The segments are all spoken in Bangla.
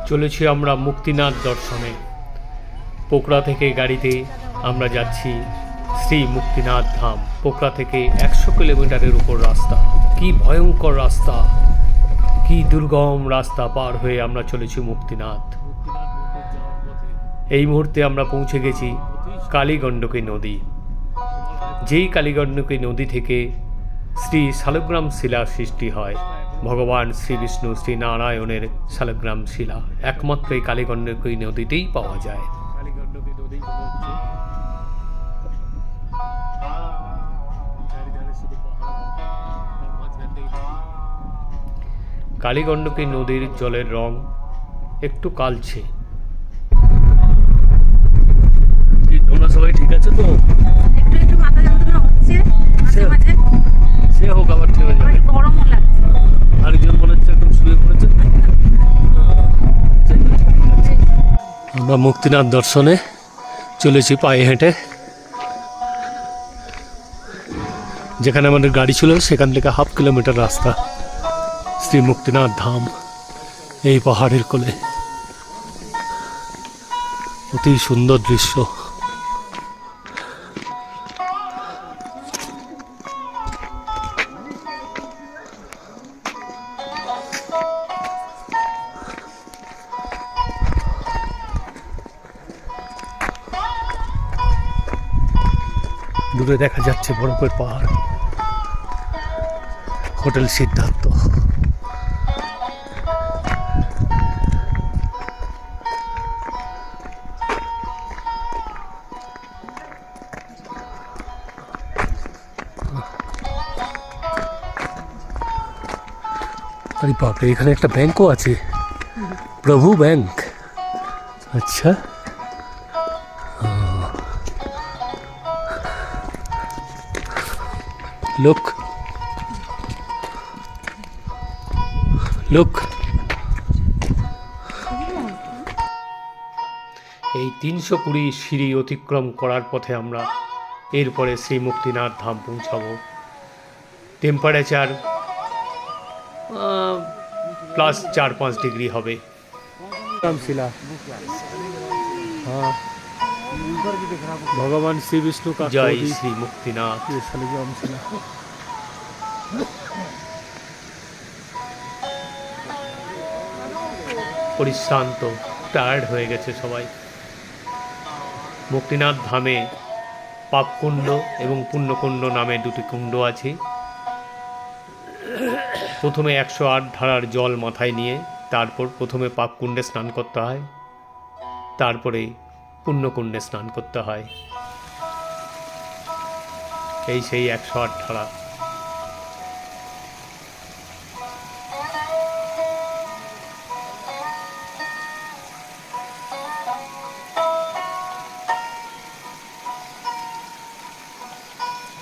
চলেছি আমরা মুক্তিনাথ দর্শনে। পোকরা থেকে গাড়িতে আমরা যাচ্ছি শ্রী মুক্তিনাথ ধাম। পোকরা থেকে 100 কিলোমিটারের উপর রাস্তা। কি ভয়ঙ্কর রাস্তা, কি দুর্গম রাস্তা পার হয়ে আমরা চলেছি মুক্তিনাথ। এই মুহূর্তে আমরা পৌঁছে গেছি কালীগণ্ডকী নদী। যেই কালীগণ্ডকী নদী থেকে শ্রী শালগ্রাম শিলা সৃষ্টি হয়, ভগবান শ্রী বিষ্ণু শ্রী নারায়ণের শালগ্রাম শিলা একমাত্র এই কালীগণ্ডকী নদীতেই পাওয়া যায়। কালীগণ্ডকী নদীর জলের রং একটু কালছে। তোমরা সবাই ঠিক আছে তো? একটু একটু মাথা যন্ত্রণা হচ্ছে মাঝে মাঝে। সে হোক, আবার ঠিক হয়ে যাবে। গরমও লাগছে। আরেকজন মনে হচ্ছে একদম শুয়ে পড়েছে। আমরা মুক্তিনাথ দর্শনে চলেছি পায়ে হেঁটে। যেখানে আমাদের গাড়ি ছিল সেখান থেকে 1/2 কিলোমিটার রাস্তা শ্রী মুক্তিনাথ ধাম। এই পাহাড়ের কোলে অতি সুন্দর দৃশ্য। দূরে দেখা যাচ্ছে বরফের পাহাড়, হোটেল সিদ্ধার্থ। আরে বাপরে, এখানে একটা ব্যাংকও আছে, প্রভু ব্যাংক। আচ্ছা, লোক লোক এই 320 সিঁড়ি অতিক্রম করার পথে আমরা এরপরে শ্রী মুক্তিনাথ ধাম পৌঁছাবো। টেম্পারেচার প্লাস 4-5 ডিগ্রি হবে। হ্যাঁ, ভগবান শ্রী বিষ্ণু का জয় শ্রী মুক্তিনাথ। পরিশ্রান্ত, টায়ার্ড হয়ে গেছে সবাই। মুক্তিনাথ ধামে পাপকুণ্ড এবং পুণ্যকুণ্ড নামে 2টি কুণ্ড আছে। প্রথমে 108 ধারার জল মাথায় নিয়ে তারপর প্রথমে পাপকুণ্ডে স্নান করতে হয়, তারপরে পুণ্যকুণ্ডে স্নান করতে হয়। এই সেই 108 ধারা।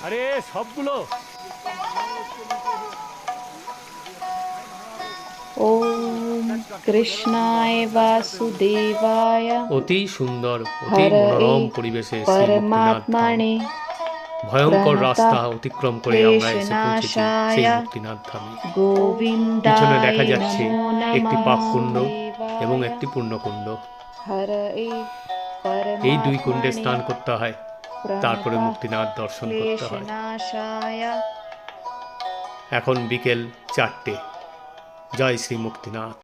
আরে সবগুলো ওম কৃষ্ণায় বাসুদেবায় অতি সুন্দর, অতি মনোরম পরিবেশে শ্রী মুক্তিনাথ ধাম। ভয়ঙ্কর রাস্তা অতিক্রম করে আমরা এসে পৌঁছেছি সেই মুক্তিনাথ ধামে। পিছনে দেখা যাচ্ছে একটি পাপকুণ্ড এবং একটি পুণ্যকুণ্ড। এই 2 কুণ্ডে স্নান করতে হয়, তারপরে মুক্তিনাথ দর্শন করতে হয়। এখন বিকেল 4টে। জয় শ্রী মুক্তিনাথ।